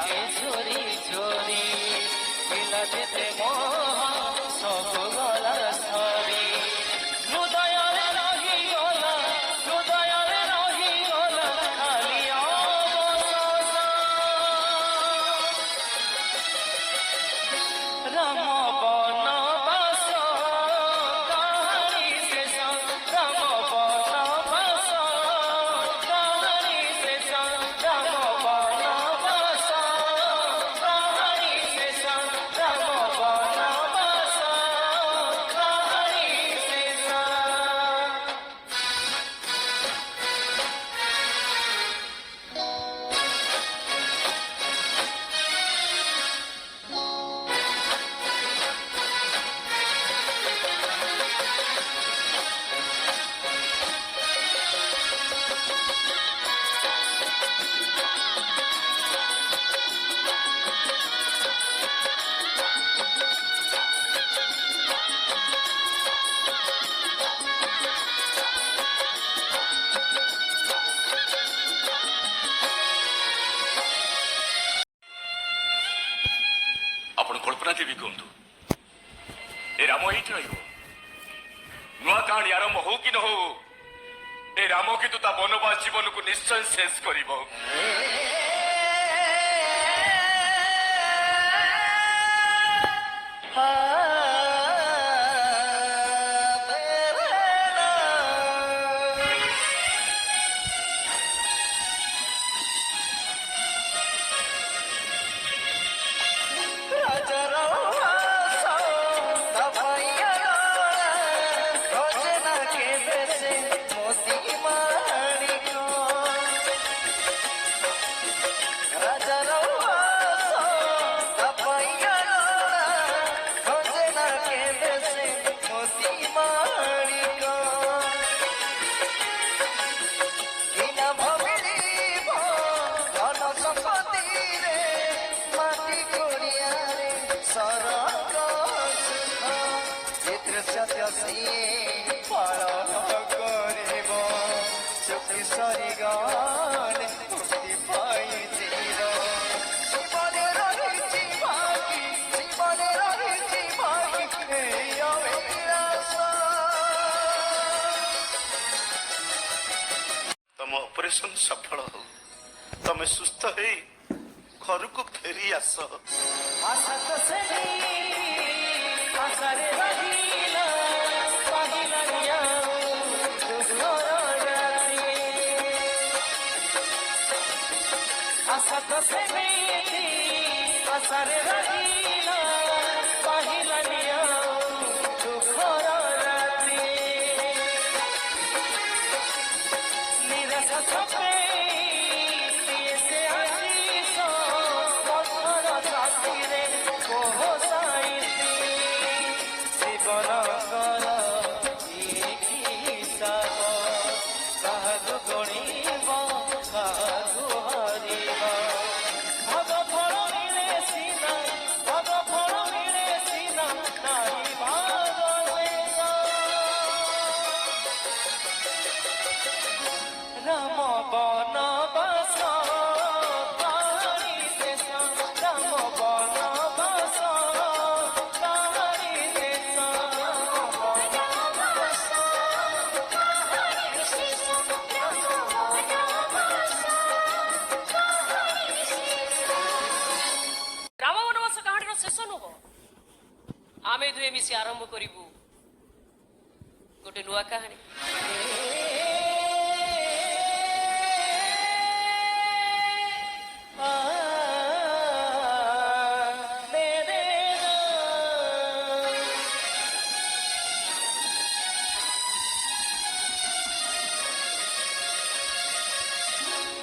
লাগে ঝরি ঝরি বিলাতে মোহ সব গলা সরি হৃদয়রে রহিগলা হৃদয়রে রহিগলা খালি অবসাদ রাম বনবাস কাহানি শেষ রাম বনবাস কাহানি শেষ রাম বনবাস কাহানি শেষ রাম বনবাস কাহানি শেষ। ଆପଣ କଳ୍ପନା ଦେବୀ କୁହନ୍ତୁ ଏ ରାମ ଏଇଠି ରହିବ ନୂଆ କାହାଣୀ ଆରମ୍ଭ ହଉ କି ନ ହଉ ଏ ରାମ କିନ୍ତୁ ତା ବନବାସ ଜୀବନକୁ ନିଶ୍ଚୟ ଶେଷ କରିବ। ତମ ଅପରେସନ ସଫଳ ହଉ ତମେ ସୁସ୍ଥ ହେଇ ଘରକୁ ଫେରି ଆସ। आशा तो सही आशा रे रहिला पहिला निया दुधर राती आशा तो सही आशा रे रहिला पहिला निया दुधर राती निराशा छपे से आशीष पत्थर छातीरे कोहसाइती जीवन कर हिसाब काहाकु गणिब काहाकु हरिब भग फल मिले सीना भग फल मिले सीना नाही भाग शेष राम बनबास काहानी शेष राम बनबास काहानी शेष ରାମ ବନବାସ କାହାଣୀର ଶେଷ ନୁହଁ। ଆମେ ଦୁହେଁ ମିଶି ଆରମ୍ଭ କରିବୁ ଗୋଟେ ନୂଆ କାହାଣୀ।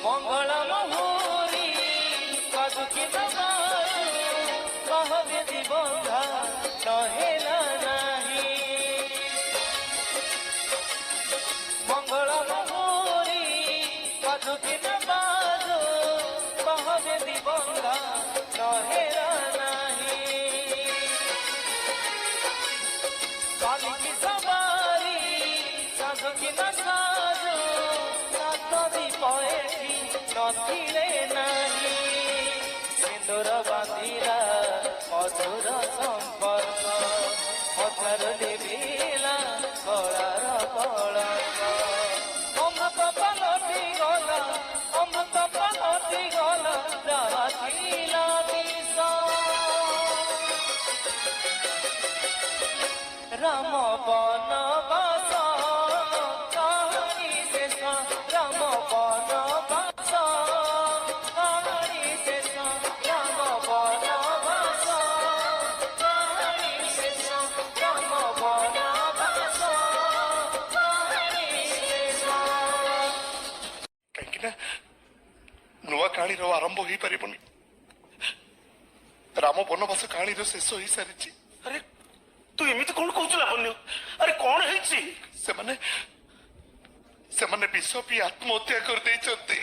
मंगल महुरी कदुकी दबारू कहबेदी बंधा नहेला नाही मंगल महुरी कदुकी दबारू कहबेदी बंधा नहेला नाही कालिकी सवारी साधुकी न साधु नाथ दीप एठी नथिले नाही ଡୋର ବାନ୍ଧିଲା ମଧୁର ସମ୍ପର୍କ ମଥାରୁ ଲିଭିଲା କଳାର କଳଙ୍କ ଅମୃତ ପାଲଟି ଗଲା ଅମୃତ ପାଲଟି ଗଲା ଯାହା ଥିଲା ବିଷ ରାମ ବନବାସ କାହାଣୀ ଶେଷ ରାମ ବନବାସ କାହାଣୀ ଶେଷ ରାମ ବନବାସ କାହାଣୀ ଶେଷ ରାମ ବନବାସ କାହାଣୀ ଶେଷ କାହିଁକି ନା ନୂଆ କାହାଣୀର ଆରମ୍ଭ ହେଇପାରିବନି ରାମ ବନବାସ କାହାଣୀର ଶେଷ ହେଇସାରିଛି। ଆରେ ତୁ ଏମିତି କଣ କହୁଛୁ ଲାବଣ୍ୟ? ଆରେ କଣ ହେଇଛି? ସେମାନେ ବିଷ ପିଇ ଆତ୍ମହତ୍ୟା କରିଦେଇଛନ୍ତି।